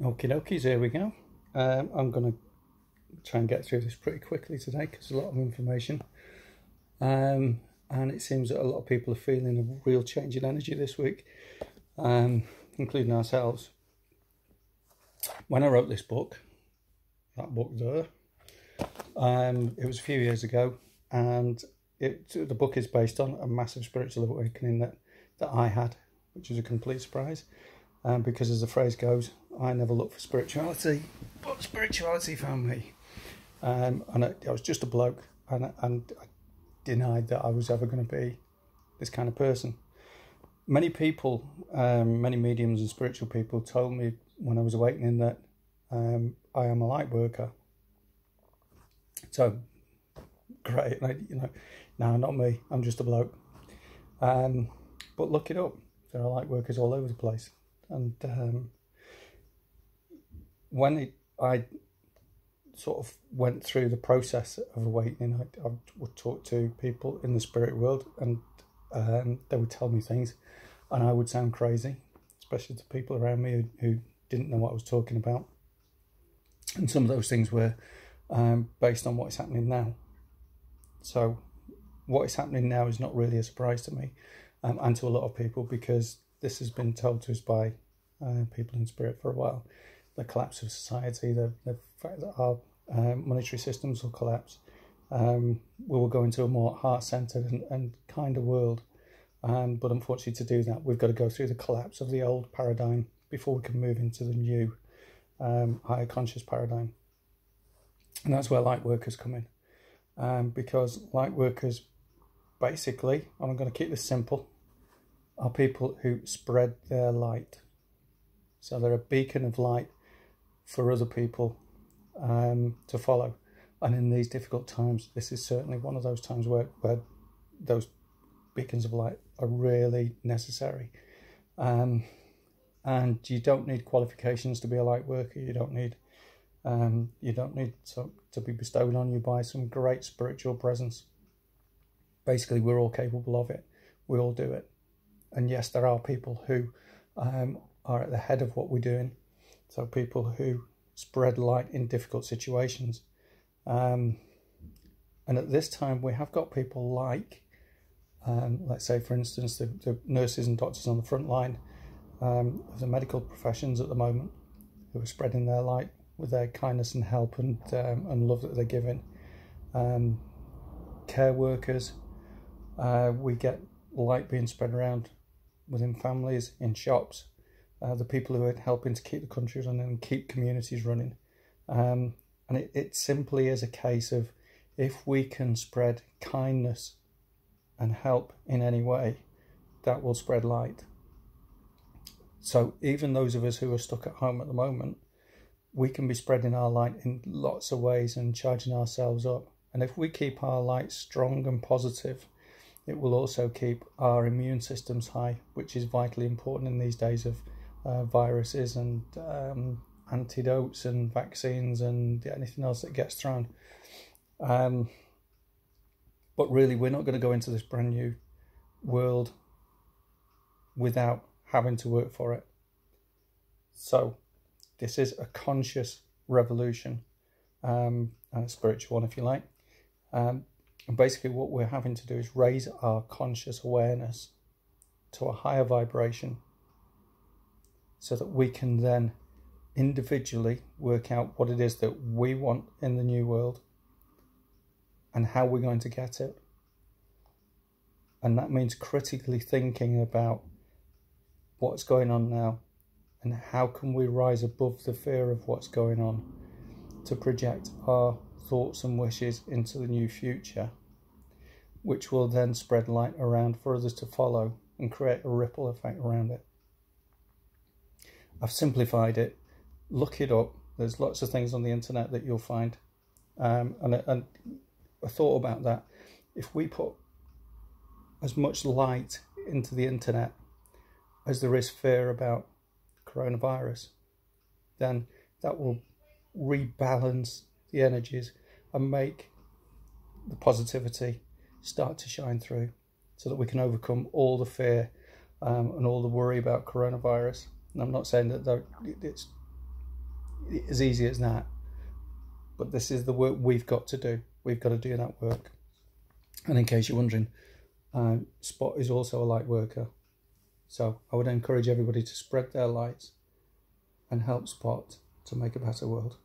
Okie dokies, here we go. I'm going to try and get through this pretty quickly today because there's a lot of information. And it seems that a lot of people are feeling a real change in energy this week, including ourselves. When I wrote this book, that book there, it was a few years ago, and the book is based on a massive spiritual awakening that I had, which was a complete surprise. Because as the phrase goes, I never looked for spirituality, but spirituality found me. And I was just a bloke, and I denied that I was ever going to be this kind of person. Many people, many mediums and spiritual people told me when I was awakening that I am a light worker. So, great, no, not me, I'm just a bloke. But look it up, there are light workers all over the place. And when I sort of went through the process of awakening, I would talk to people in the spirit world, and they would tell me things, and I would sound crazy, especially to people around me who didn't know what I was talking about. And some of those things were based on what is happening now. So what is happening now is not really a surprise to me, and to a lot of people, because this has been told to us by people in spirit for a while. The collapse of society, the fact that our monetary systems will collapse. We will go into a more heart-centered and kinder world. But unfortunately, to do that, we've got to go through the collapse of the old paradigm before we can move into the new higher conscious paradigm. And that's where light workers come in. Because light workers, basically, and I'm going to keep this simple, are people who spread their light. So they're a beacon of light for other people to follow. And in these difficult times, this is certainly one of those times where those beacons of light are really necessary. And you don't need qualifications to be a light worker. You don't need to be bestowed on you by some great spiritual presence. Basically, we're all capable of it. We all do it. And yes, there are people who are at the head of what we're doing. So people who spread light in difficult situations. And at this time, we have got people like, let's say, for instance, the nurses and doctors on the front line of the medical professions at the moment, who are spreading their light with their kindness and help and love that they're giving. Care workers, we get light being spread around within families, in shops, the people who are helping to keep the country running and keep communities running. And it simply is a case of, if we can spread kindness and help in any way, that will spread light. So even those of us who are stuck at home at the moment, we can be spreading our light in lots of ways and charging ourselves up. And if we keep our light strong and positive, it will also keep our immune systems high, which is vitally important in these days of viruses and antidotes and vaccines and anything else that gets thrown. But really, we're not going to go into this brand new world without having to work for it. So this is a conscious revolution, and a spiritual one, if you like. And basically what we're having to do is raise our conscious awareness to a higher vibration, so that we can then individually work out what it is that we want in the new world and how we're going to get it. And that means critically thinking about what's going on now and how can we rise above the fear of what's going on to project our thoughts and wishes into the new future, which will then spread light around for others to follow and create a ripple effect around it. I've simplified it. Look it up. There's lots of things on the internet that you'll find. And I thought about that. If we put as much light into the internet as there is fear about coronavirus, then that will rebalance the energies and make the positivity start to shine through, so that we can overcome all the fear and all the worry about coronavirus. And I'm not saying that it's as easy as that. But this is the work we've got to do. We've got to do that work. And in case you're wondering, Spot is also a light worker. So I would encourage everybody to spread their light and help Spot to make a better world.